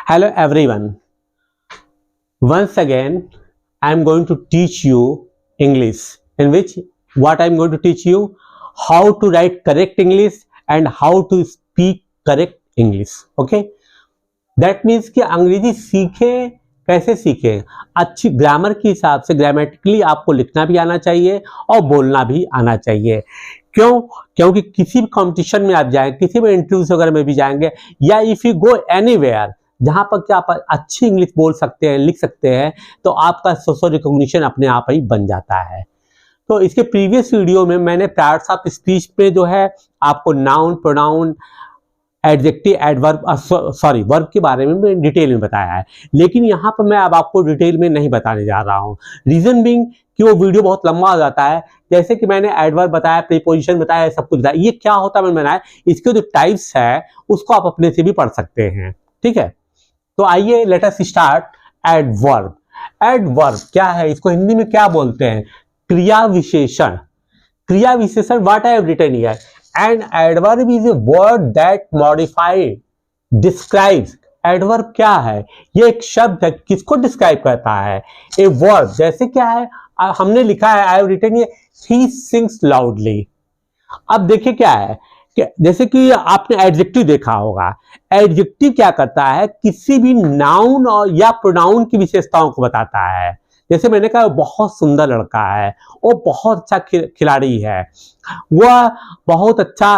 Hello everyone. Once again, I am going to teach you English, in which what I am going to teach you how to write correct English and how to speak correct English. Okay? That means कि अंग्रेजी सीखे कैसे सीखें, अच्छी grammar के हिसाब से grammatically आपको लिखना भी आना चाहिए और बोलना भी आना चाहिए। क्यों? क्योंकि किसी भी कंपटीशन में आप जाएं, किसी भी इंटरव्यूज वगैरह में भी जाएंगे, या इफ यू गो एनीवेयर जहां पर क्या आप अच्छी इंग्लिश बोल सकते हैं, लिख सकते हैं, तो आपका सोशल रिकॉग्निशन अपने आप ही बन जाता है। तो इसके प्रीवियस वीडियो में मैंने पार्ट्स ऑफ स्पीच पे जो है आपको noun, pronoun, adjective, adverb, verb के बारे में डिटेल में बताया है, लेकिन यहाँ पर मैं अब आपको डिटेल में नहीं बताने जा रहा हूँ। रीजन बीइंग कि वो वीडियो बहुत लंबा हो जाता है। जैसे कि मैंने एडवर्ब बताया, प्रीपोजिशन बताया, सब कुछ बताया, ये क्या होता है मैंने बनाया, इसके जो टाइप्स है उसको आप अपने से भी पढ़ सकते हैं। ठीक है, तो आइए let us start. Adverb. Adverb क्या है, इसको हिंदी में क्या बोलते हैं? क्रिया विशेषण। क्रिया विशेषण, what I have written here, and adverb is a word that modified describes. Adverb क्या है? ये एक शब्द है, किसको डिस्क्राइब करता है? A word. जैसे क्या है, हमने लिखा है, I have written here, he sings loudly. अब देखिए क्या है कि जैसे कि आपने एडजेक्टिव देखा होगा, एडजेक्टिव क्या करता है, किसी भी नाउन और या प्रोनाउन की विशेषताओं को बताता है। जैसे मैंने कहा, बहुत सुंदर लड़का है, वो बहुत अच्छा खिलाड़ी है, वह बहुत अच्छा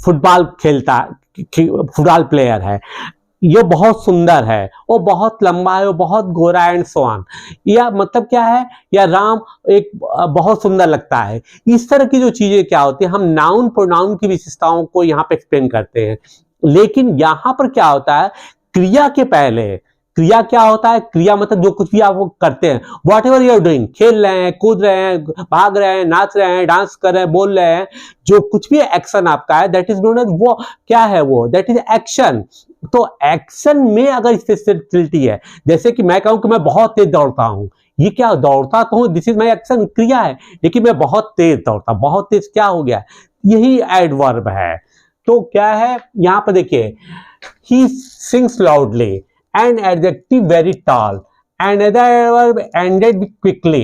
फुटबॉल खेलता, फुटबॉल प्लेयर है, ये बहुत सुंदर है, वो बहुत लंबा है, वो बहुत गोरा एंड सो ऑन। या मतलब क्या है, या राम एक बहुत सुंदर लगता है। इस तरह की जो चीजें क्या होती है, हम नाउन प्रोनाउन की विशेषताओं को यहाँ पे एक्सप्लेन करते हैं। लेकिन यहाँ पर क्या होता है, क्रिया के पहले, क्रिया क्या होता है, क्रिया मतलब जो कुछ भी आप वो करते हैं, whatever you are doing, खेल रहे हैं, कूद रहे हैं, भाग रहे हैं, नाच रहे हैं, डांस कर रहे हैं, बोल रहे हैं, जो कुछ भी एक्शन आपका है, दैट इज नोन एज, वो क्या है, वो दैट इज एक्शन। तो एक्शन में अगर स्पेशलिटी है, जैसे कि मैं कहूं कि मैं बहुत तेज दौड़ता हूं, ये क्या, दौड़ता तो हूं, दिस इज माई एक्शन, क्रिया है, लेकिन मैं बहुत तेज दौड़ता, बहुत तेज क्या हो गया, यही एडवर्ब है। तो क्या है यहां पर देखिए, ही sings loudly, an adjective very tall, another adverb ended quickly,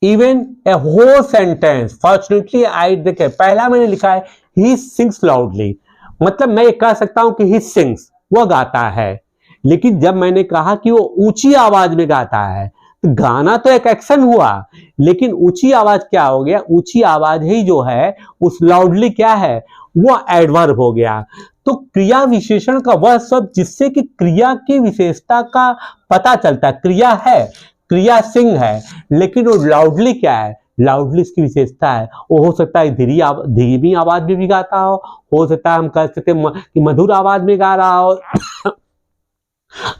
even a whole sentence, fortunately I देखिए पहला मैंने लिखा है he sings loudly, मतलब मैं ये कह सकता हूं कि he sings, वो गाता है, लेकिन जब मैंने कहा कि वो ऊंची आवाज में गाता है, तो गाना तो एक एक्शन हुआ, लेकिन ऊंची आवाज क्या हो गया, ऊंची आवाज ही जो है उस लाउडली क्या है, वो एडवर्ब हो गया। तो क्रिया विशेषण का वह शब्द जिससे कि क्रिया की विशेषता का पता चलता है। क्रिया है, क्रिया सिंग है, लेकिन वो लाउडली क्या है, लाउडली इसकी विशेषता है। वो हो सकता है धीमी आवाज में भी गाता हो सकता है हम कह सकते हैं कि मधुर आवाज में गा रहा हो।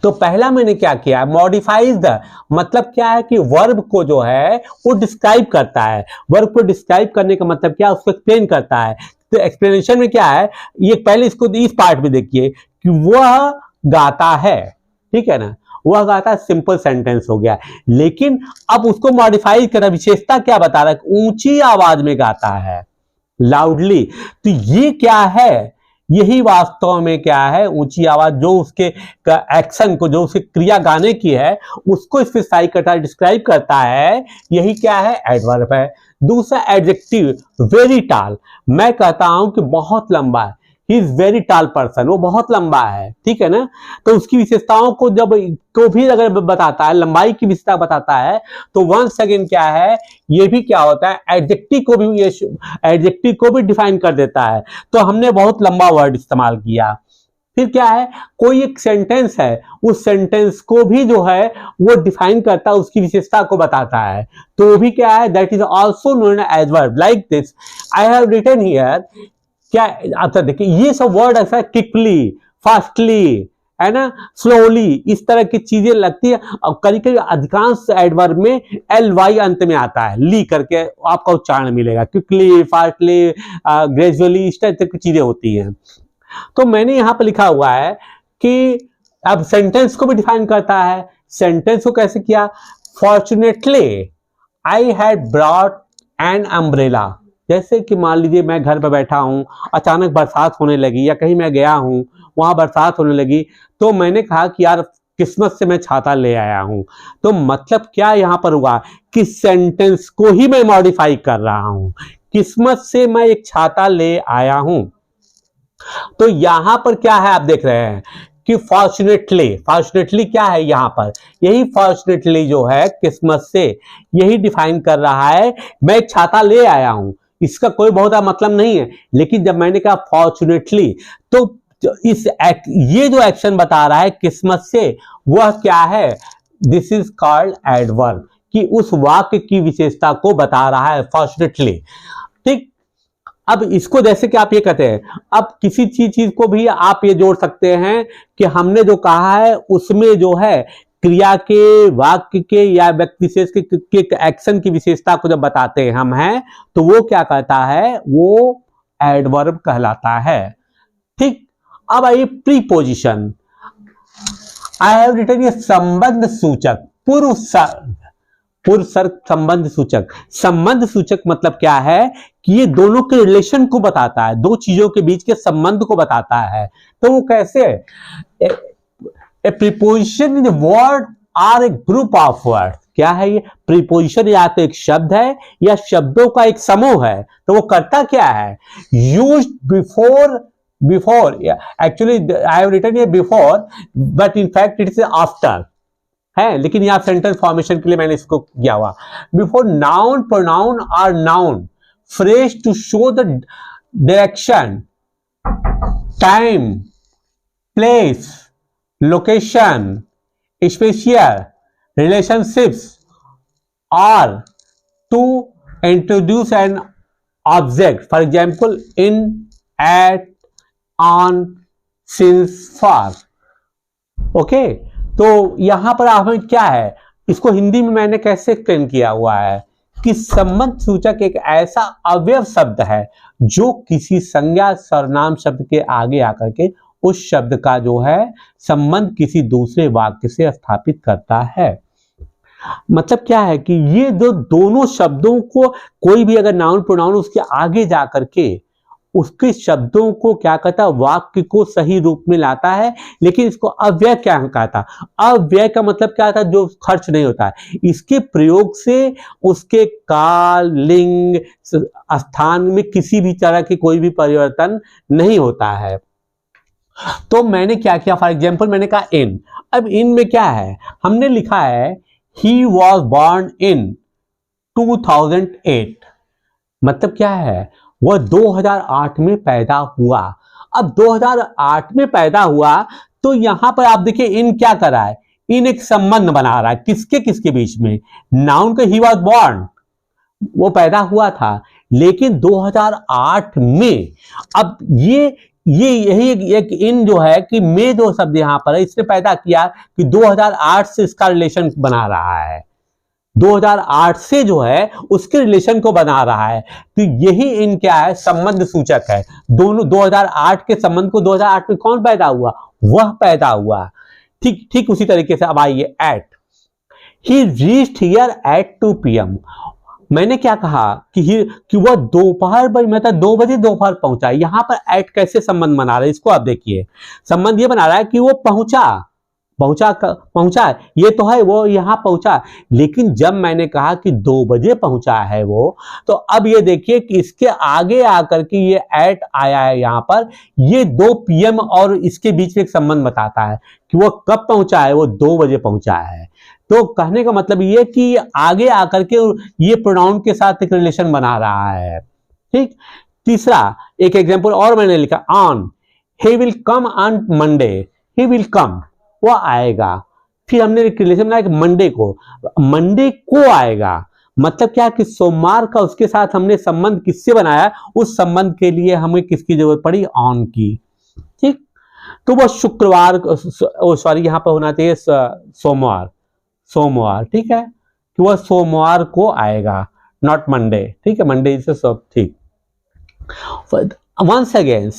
तो पहला मैंने क्या किया, मॉडिफाइज द, मतलब क्या है कि वर्ब को जो है वो डिस्क्राइब करता है। वर्ब को डिस्क्राइब करने का मतलब क्या, उसको एक्सप्लेन करता है। तो एक्सप्लेनेशन में क्या है, ये पहले इसको इस पार्ट में देखिए कि वह गाता है, ठीक है ना, वह गाता है, सिंपल सेंटेंस हो गया, लेकिन अब उसको मॉडिफाई करा, विशेषता क्या बता रहा है, ऊंची आवाज में गाता है, लाउडली। तो ये क्या है, यही वास्तव में क्या है, ऊंची आवाज जो उसके एक्शन को, जो उसकी क्रिया गाने की है, उसको स्पेसिफाई करता है, डिस्क्राइब करता है, यही क्या है, एडवर्ब है। दूसरा एडजेक्टिव, वेरी टॉल, मैं कहता हूं कि बहुत लंबा है, he is very tall person, वो बहुत लंबा है, ठीक है ना। तो उसकी विशेषताओं को जब को भी अगर बताता है, लंबाई की विशेषता बताता है, तो वंस अगेन क्या है, ये भी क्या होता है, एडजेक्टिव को भी, ये एडजेक्टिव को भी डिफाइन कर देता है। तो हमने बहुत लंबा वर्ड इस्तेमाल किया। फिर क्या है, कोई एक सेंटेंस है, उस सेंटेंस को भी जो है वो डिफाइन करता है, उसकी विशेषता को बताता है, तो वो भी क्या है, that is also known as verb. Like this, I have written here, क्या, अच्छा देखिए ये सब वर्ड ऐसा है, क्विकली, फास्टली, है ना, स्लोली, इस तरह की चीजें लगती है। और करीब करीब अधिकांश एडवर्ब में ly अंत में आता है, ली करके आपका उच्चारण मिलेगा, क्विकली, फास्टली, ग्रेजुअली, इस तरह की चीजें होती हैं। तो मैंने यहां पर लिखा हुआ है कि अब सेंटेंस को भी डिफाइन करता है। सेंटेंस को कैसे किया, fortunately I had brought an umbrella, जैसे कि मान लीजिए मैं घर पर बैठा हूं, अचानक बरसात होने लगी, या कहीं मैं गया हूं, वहां बरसात होने लगी, तो मैंने कहा कि यार किस्मत से मैं छाता ले आया हूं। तो मतलब क्या यहां पर हुआ कि सेंटेंस को ही मैं मॉडिफाई कर रहा हूं, किस्मत से मैं एक छाता ले आया हूं। तो यहां पर क्या है, आप देख रहे हैं कि फॉर्चुनेटली क्या है यहां पर, यही फॉर्चुनेटली जो है किस्मत से, यही डिफाइन कर रहा है मैं एक छाता ले आया हूं। इसका कोई बहुत मतलब नहीं है, लेकिन जब मैंने कहा फॉर्चुनेटली, तो ये जो एक्शन बता रहा है किस्मत से, वह क्या है, दिस इज कॉल्ड एडवर्ब, कि उस वाक्य की विशेषता को बता रहा है फॉर्चुनेटली। ठीक, अब इसको जैसे कि आप ये कहते हैं, अब किसी चीज को भी आप ये जोड़ सकते हैं कि हमने जो कहा है उसमें जो है क्रिया के, वाक्य के या व्यक्ति विशेष के एक्शन की विशेषता को जब बताते हैं हम हैं, तो वो क्या कहता है, वो एडवर्ब कहलाता है। ठीक, अब आइए प्रीपोजिशन। आई हैव रिटन ये संबंध सूचक, पूर्व सर्ग संबंध सूचक। संबंध सूचक मतलब क्या है कि ये दोनों के रिलेशन को बताता है, दो चीजों के बीच के संबंध को बताता है। तो वो कैसे, a preposition in word are a group of word. क्या है ये, प्रीपोजिशन या तो एक शब्द है या शब्दों का एक समूह है। तो वो करता क्या है, used before actually I have written ये before, but in fact it's after है, लेकिन यहां सेंटेंस फॉर्मेशन के लिए मैंने इसको किया हुआ। बिफोर नाउन, प्रोनाउन और noun, phrase to show the direction, time, place, location, spatial, relationships, और to introduce an object, for example in, at, on, since, for. Okay, तो यहां पर हमें क्या है, इसको हिंदी में मैंने कैसे एक्सप्लेन किया हुआ है कि संबंध सूचक एक ऐसा अवयव शब्द है जो किसी संज्ञा सर्वनाम शब्द के आगे आकर के उस शब्द का जो है संबंध किसी दूसरे वाक्य से स्थापित करता है। मतलब क्या है कि ये जो दोनों शब्दों को, कोई भी अगर नाउन प्रोनाउन उसके आगे जाकर के उसके शब्दों को क्या कहता है, वाक्य को सही रूप में लाता है। लेकिन इसको अव्यय क्या कहता, अव्यय का मतलब क्या था, जो खर्च नहीं होता है। इसके प्रयोग से उसके काल, लिंग, स्थान में किसी भी तरह की कोई भी परिवर्तन नहीं होता है। तो मैंने क्या किया, फॉर एग्जाम्पल मैंने कहा इन। अब इन में क्या है, हमने लिखा है ही वॉज बॉर्न इन 2008, मतलब क्या है, वह 2008 में पैदा हुआ। अब 2008 में पैदा हुआ, तो यहां पर आप देखिए इन क्या कर रहा है, इन एक संबंध बना रहा है किसके किसके बीच में, नाउन के ही वॉज बॉर्न, वो पैदा हुआ था, लेकिन 2008 में। अब ये यही एक इन जो है कि में जो शब्द यहां पर है, इसने पैदा किया कि 2008 से इसका रिलेशन बना रहा है, 2008 से जो है उसके रिलेशन को बना रहा है। तो यही इन क्या है, संबंध सूचक है। दोनों 2008 के संबंध को 2008 में कौन पैदा हुआ, वह पैदा हुआ। ठीक उसी तरीके से अब आइए at, he reached here at 2 PM। मैंने क्या कहा कि वह दोपहर मतलब 2 बजे दोपहर पहुंचा। यहां पर एट कैसे संबंध बना रहा है, इसको आप देखिए। संबंध ये बना रहा है कि वो पहुंचा, ये तो है वो यहां पहुंचा, लेकिन जब मैंने कहा कि 2 बजे पहुंचा है वो, तो अब ये देखिए कि इसके आगे आकर के ये एट आया है यहां पर, ये 2 PM और इसके बीच में एक संबंध बताता है कि वो कब पहुंचा है, वो 2 बजे पहुंचा है। तो कहने का मतलब ये कि आगे आकर के ये प्रोनाउन के साथ एक रिलेशन बना रहा है। ठीक, तीसरा एक एग्जांपल और मैंने लिखा, on, he will come on Monday, he will come, वो आएगा। फिर हमने एक रिलेशन बनाया कि मंडे को आएगा, मतलब क्या कि सोमवार का उसके साथ हमने संबंध किससे बनाया, उस संबंध के लिए हमें किसकी जरूरत पड़ी, ऑन की। ठीक, तो वो शुक्रवार, सॉरी यहां पर होना चाहिए सोमवार, ठीक है, कि वह सोमवार को आएगा, नॉट मंडे। ठीक है, मंडे से सब ठीक। वंस अगेन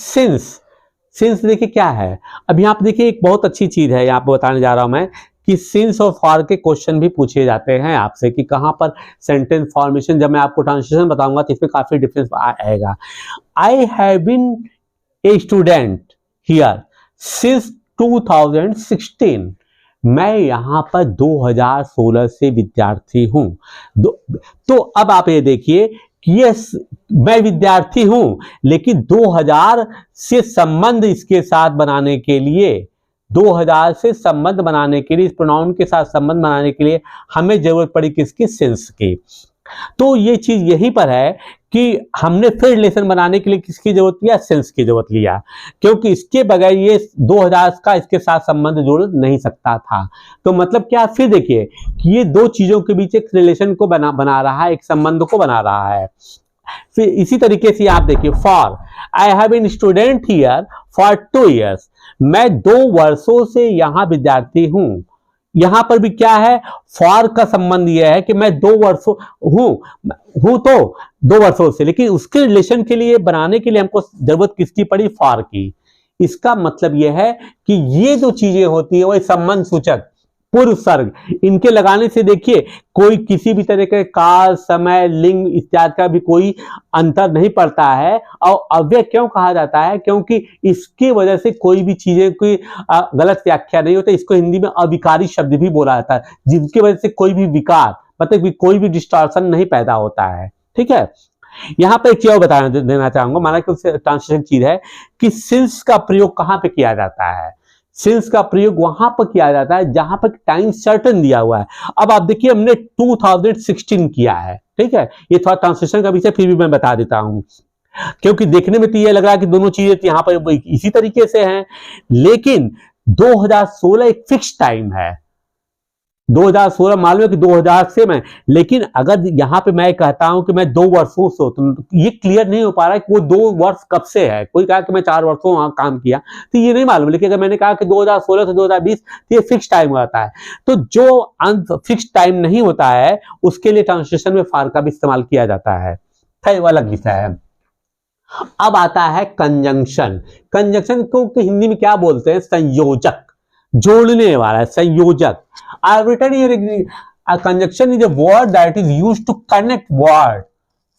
सिंस देखिए क्या है, अब यहाँ पे देखिए एक बहुत अच्छी चीज है, यहाँ पे बताने जा रहा हूं मैं कि सिंस और फॉर के क्वेश्चन भी पूछे जाते हैं आपसे कि कहां पर सेंटेंस फॉर्मेशन, जब मैं आपको ट्रांसलेशन बताऊंगा तो इसमें काफी डिफरेंस आएगा। I have been a student here, since 2016। मैं यहाँ पर 2016 से विद्यार्थी हूँ। तो अब आप ये देखिए कि ये मैं विद्यार्थी हूँ, लेकिन 2000 से संबंध इसके साथ बनाने के लिए, 2000 से संबंध बनाने के लिए, इस प्रोनाउन के साथ संबंध बनाने के लिए हमें जरूरत पड़ी किसकी? सिंस की। तो ये चीज यहीं पर है कि हमने फिर रिलेशन बनाने के लिए किसकी जरूरत लिया? सिंस की जरूरत लिया, क्योंकि इसके बगैर ये 2000 का इसके साथ संबंध जुड़ नहीं सकता था। तो मतलब क्या? फिर देखिए कि ये दो चीजों के बीच एक रिलेशन को बना रहा है, एक संबंध को बना रहा है। फिर इसी तरीके से आप देखिए, for I have been student here for 2 years। मैं 2 वर्षों से यहाँ विद्यार्थी हूं। यहां पर भी क्या है? फॉर का संबंध यह है कि मैं 2 वर्षों हूं तो 2 वर्षों से, लेकिन उसके रिलेशन के लिए बनाने के लिए हमको जरूरत किसकी पड़ी? फॉर की। इसका मतलब यह है कि ये जो चीजें होती है वह संबंध सूचक, पूर्व सर्ग, इनके लगाने से देखिए कोई किसी भी तरह के काल, समय, लिंग इत्यादि का भी कोई अंतर नहीं पड़ता है। और अव्यय क्यों कहा जाता है? क्योंकि इसकी वजह से कोई भी चीजें की गलत व्याख्या नहीं होती। इसको हिंदी में अविकारी शब्द भी बोला जाता है, जिनकी वजह से कोई भी विकार, मतलब कोई भी डिस्टॉर्शन नहीं पैदा होता है। ठीक है। यहां पर एक चीज और बता देना चाहूंगा, माना कि उससे ट्रांसलेशन चीज है कि सिंस का प्रयोग कहां पे किया जाता है? सिंस का प्रयोग वहां पर किया जाता है जहां पर टाइम सर्टेन दिया हुआ है। अब आप देखिए हमने 2016 किया है, ठीक है। ये थोड़ा ट्रांसलेशन का विषय फिर भी मैं बता देता हूं, क्योंकि देखने में तो ये लग रहा है कि दोनों चीजें यहां पर इसी तरीके से हैं, लेकिन 2016 एक फिक्स टाइम है। 2016 मालूम है कि 2000 से मैं, लेकिन अगर यहां पे मैं कहता हूं कि मैं 2 वर्षों से, तो ये क्लियर नहीं हो पा रहा है कि वो 2 वर्ष कब से है। कोई कहा कि मैं 4 वर्षों वहां काम किया, तो ये नहीं मालूम। लेकिन अगर मैंने कहा कि 2016 से 2020, तो ये फिक्स टाइम होता है। तो जो अंत फिक्स टाइम नहीं होता है उसके लिए ट्रांसलेशन में फॉर का भी इस्तेमाल किया जाता है। वो अलग विषय है। अब आता है कंजंक्शन। कंजंक्शन को हिंदी में क्या बोलते हैं? संयोजक, जोड़ने वाला, संयोजक। I've written here a conjunction is a word that is used to connect word,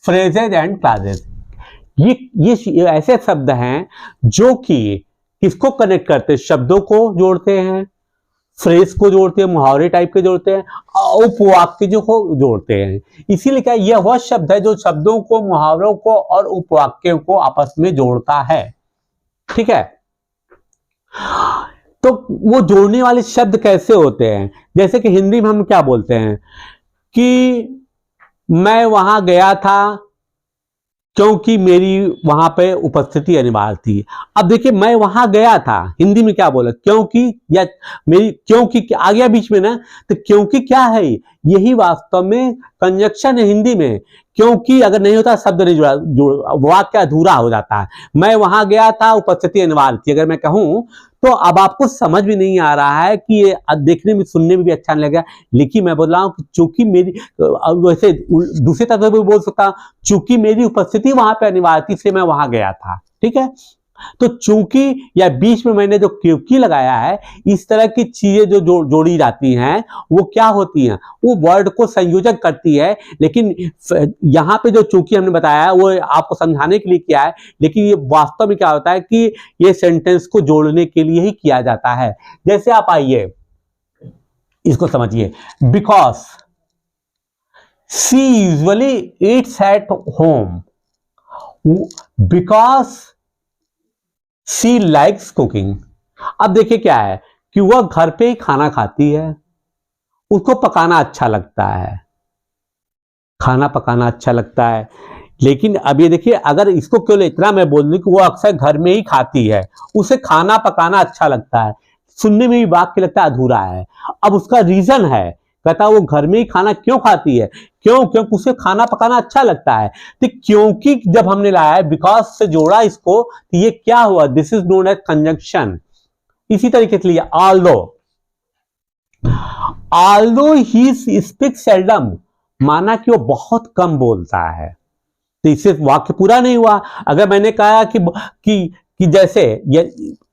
phrases and clauses। ये ऐसे शब्द हैं जो कि किसको कनेक्ट करते हैं? शब्दों को जोड़ते हैं, फ्रेज को जोड़ते हैं, मुहावरे टाइप के जोड़ते हैं, उपवाक्य को जोड़ते हैं। इसीलिए क्या यह वह शब्द है जो शब्दों को, मुहावरों को और उपवाक्यों को आपस में जोड़ता है। ठीक है। तो वो जोड़ने वाले शब्द कैसे होते हैं? जैसे कि हिंदी में हम क्या बोलते हैं कि मैं वहां गया था क्योंकि मेरी वहां पे उपस्थिति अनिवार्य थी। अब देखिए मैं वहां गया था, हिंदी में क्या बोला? क्योंकि, या मेरी क्योंकि आ गया बीच में ना, तो क्योंकि क्या है? यही वास्तव में कंजंक्शन है हिंदी में। क्योंकि अगर नहीं होता शब्द नहीं जुड़ा, वाक्य अधूरा हो जाता है। मैं वहां गया था, उपस्थिति अनिवार्य थी, अगर मैं कहूं तो अब आपको समझ भी नहीं आ रहा है कि ये देखने में, सुनने में भी अच्छा नहीं लगेगा। लेकिन मैं बोल रहा हूं कि चूंकि मेरी, वैसे दूसरी तरह भी बोल सकता हूं, चूंकि मेरी उपस्थिति वहां पे अनिवार्य थी इसलिए मैं वहां गया था। ठीक है। तो चूंकि या बीच में मैंने जो क्योंकि लगाया है, इस तरह की चीजें जो जोड़ी जाती हैं वो क्या होती हैं? वो वर्ड को संयोजक करती है। लेकिन यहां पे जो चूंकि हमने बताया है वो आपको समझाने के लिए किया है, लेकिन ये वास्तव में क्या होता है कि ये सेंटेंस को जोड़ने के लिए ही किया जाता है। जैसे आप आइए इसको समझिए, because she usually Yeats at home, because she likes cooking. अब देखिए क्या है कि वह घर पे ही खाना खाती है, उसको पकाना अच्छा लगता है, खाना पकाना अच्छा लगता है। लेकिन अब ये देखिए, अगर इसको केवल इतना मैं बोल दूं कि वो अक्सर घर में ही खाती है, उसे खाना पकाना अच्छा लगता है, सुनने में भी वाक्य लगता है अधूरा है। अब उसका रीजन है, कहता वो घर में ही खाना क्यों खाती है? क्योंकि उसे खाना पकाना अच्छा लगता है। तो क्योंकि जब हमने लाया है, बिकॉज से जोड़ा इसको, तो ये क्या हुआ? This is known as conjunction. इसी तरीके से लिए ऑल्दो ही स्पीक सेल्डम, माना कि वो बहुत कम बोलता है, तो इससे वाक्य पूरा नहीं हुआ। अगर मैंने कहा कि जैसे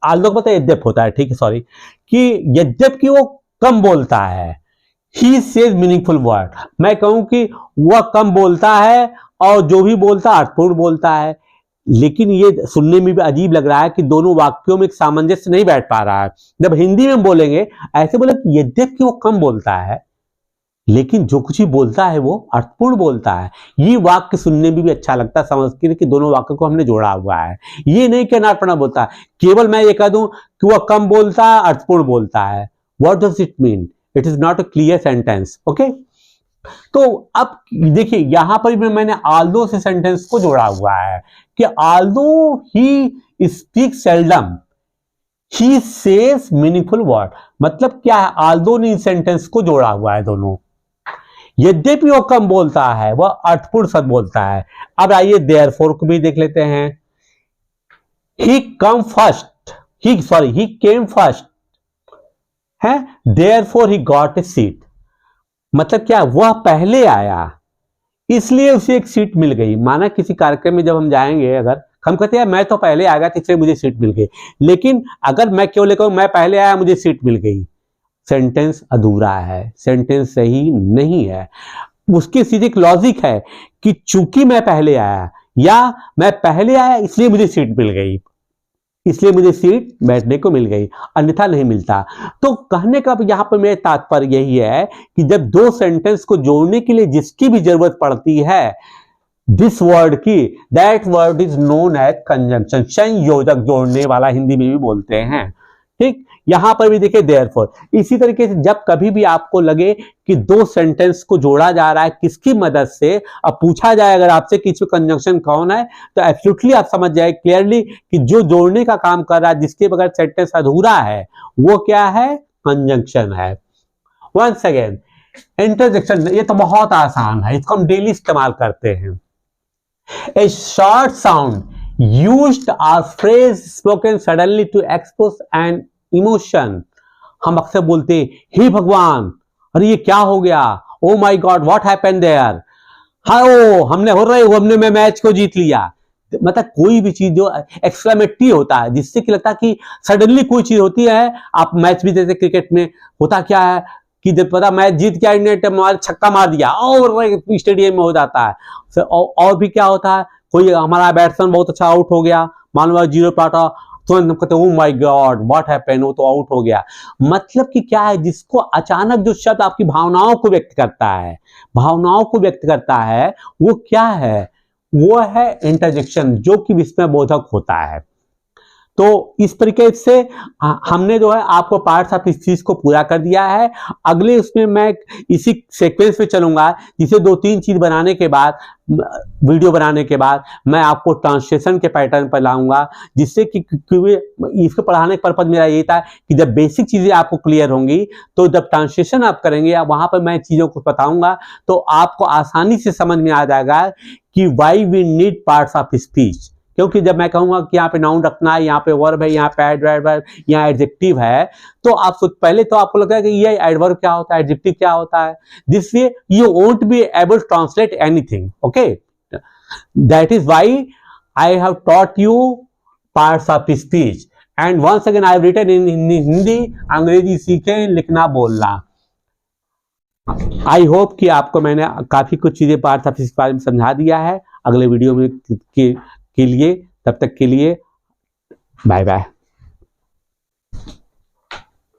ऑल्दो पता है यद्यप होता है, ठीक है, सॉरी, कि यद्यप कि वो कम बोलता है, He says मीनिंगफुल वर्ड, मैं कहूं कि वह कम बोलता है और जो भी बोलता है अर्थपूर्ण बोलता है। लेकिन ये सुनने में भी अजीब लग रहा है कि दोनों वाक्यों में एक सामंजस्य नहीं बैठ पा रहा है। जब हिंदी में बोलेंगे ऐसे बोले कि यद्यपि वो कम बोलता है लेकिन जो कुछ भी बोलता है वो अर्थपूर्ण बोलता है। ये वाक्य सुनने में भी अच्छा लगता है, समझ के कि दोनों वाक्यों को हमने जोड़ा हुआ है। ये नहीं कि अनारपना बोलता है, केवल मैं ये कह दूं कि वह कम बोलता है, अर्थपूर्ण बोलता है। What does it mean? It is not a clear sentence. Okay, तो अब देखिए यहां पर भी मैंने आल्दो से सेंटेंस को जोड़ा हुआ है कि Aldous he speak seldom he says meaningful word. मतलब क्या है, आल्दो ने इस सेंटेंस को जोड़ा हुआ है दोनों। यद्यपि वो कम बोलता है वह अर्थपूर्ण शब्द बोलता है। अब आइए देयरफॉर को भी देख लेते हैं। ही केम फर्स्ट है, therefore he got a seat. मतलब क्या, वह पहले आया इसलिए उसे एक सीट मिल गई। माना किसी कार्यक्रम में जब हम जाएंगे, अगर हम कहते हैं मैं तो पहले आ गया इसलिए मुझे सीट मिल गई, लेकिन अगर मैं क्यों लेकर मैं पहले आया मुझे सीट मिल गई, सेंटेंस अधूरा है, सेंटेंस सही नहीं है। उसकी सीधी एक लॉजिक है कि चूंकि मैं पहले आया या मैं पहले आया इसलिए मुझे सीट मिल गई, इसलिए मुझे सीट बैठने को मिल गई, अन्यथा नहीं मिलता। तो कहने का यहां पर मेरा तात्पर्य यही है कि जब दो सेंटेंस को जोड़ने के लिए जिसकी भी जरूरत पड़ती है, दिस वर्ड की, that word is known as conjunction. संयोजक जोड़ने वाला हिंदी में भी बोलते हैं। ठीक, यहां पर भी देखिए देयरफॉर। इसी तरीके से जब कभी भी आपको लगे कि दो सेंटेंस को जोड़ा जा रहा है किसकी मदद से, अब पूछा जाए अगर आपसे कि इसमें कंजंक्शन कौन है, तो एब्सोल्युटली आप समझ जाए क्लियरली कि जो जोड़ने का काम कर रहा है, जिसके बगैर सेंटेंस अधूरा है, वो क्या है, कंजंक्शन है। वंस अगेन इंटरजेक्शन, ये तो बहुत आसान है, इसको हम डेली इस्तेमाल करते हैं। A short sound used or phrase spoken suddenly to express an emotion। हम अक्सर बोलते हे भगवान, अरे ये क्या हो गया, oh my God what happened there, how हमने मैच को जीत लिया। मतलब कोई भी चीज जो एक्सक्लेमेटरी होता है, जिससे कि लगता है कि सडनली कोई चीज होती है। आप मैच भी जैसे क्रिकेट में होता क्या है कि जब पता मैच जीत गया, इंडिया छक्का मार दिया और स्टेडियम में हो जाता है। और भी क्या होता है, कोई हमारा बैट्समैन बहुत अच्छा आउट हो गया, मान लो 0 पे आता, तुरंत कहते ओ माय गॉड व्हाट हैपेंड, वो तो आउट हो गया। मतलब कि क्या है, जिसको अचानक जो शब्द आपकी भावनाओं को व्यक्त करता है, भावनाओं को व्यक्त करता है, वो क्या है, वो है इंटरजेक्शन, जो कि विस्मय बोधक होता है। तो इस तरीके से हमने जो है आपको पार्ट्स ऑफ स्पीच को पूरा कर दिया है। अगले उसमें मैं इसी सीक्वेंस पे चलूंगा, जिसे 2-3 चीज बनाने के बाद, वीडियो बनाने के बाद मैं आपको ट्रांसलेशन के पैटर्न पर लाऊंगा, जिससे कि इसको पढ़ाने का पर्पज मेरा यही था कि जब बेसिक चीजें आपको क्लियर होंगी तो जब ट्रांसलेशन आप करेंगे, वहां पर मैं चीजों को बताऊंगा तो आपको आसानी से समझ में आ जाएगा कि why we need parts of speech. क्योंकि जब मैं कहूंगा कि यहाँ पे नाउन रखना है, यहाँ पे वर्ब है, यहाँ पे एडवर्ब, यहाँ एडजेक्टिव है, तो आप पहले तो आपको लगता है कि ये एडवर्ब क्या होता है, एडजेक्टिव क्या होता है, this way you won't be able to translate anything. Okay, that is why I have taught you parts of speech and once again I have written in Hindi. अंग्रेजी सीखें, लिखना बोलना। आई होप कि आपको मैंने काफी कुछ चीजें पार्ट्स ऑफ स्पीच के बारे में समझा दिया है। अगले वीडियो में के लिए, तब तक के लिए बाय बाय।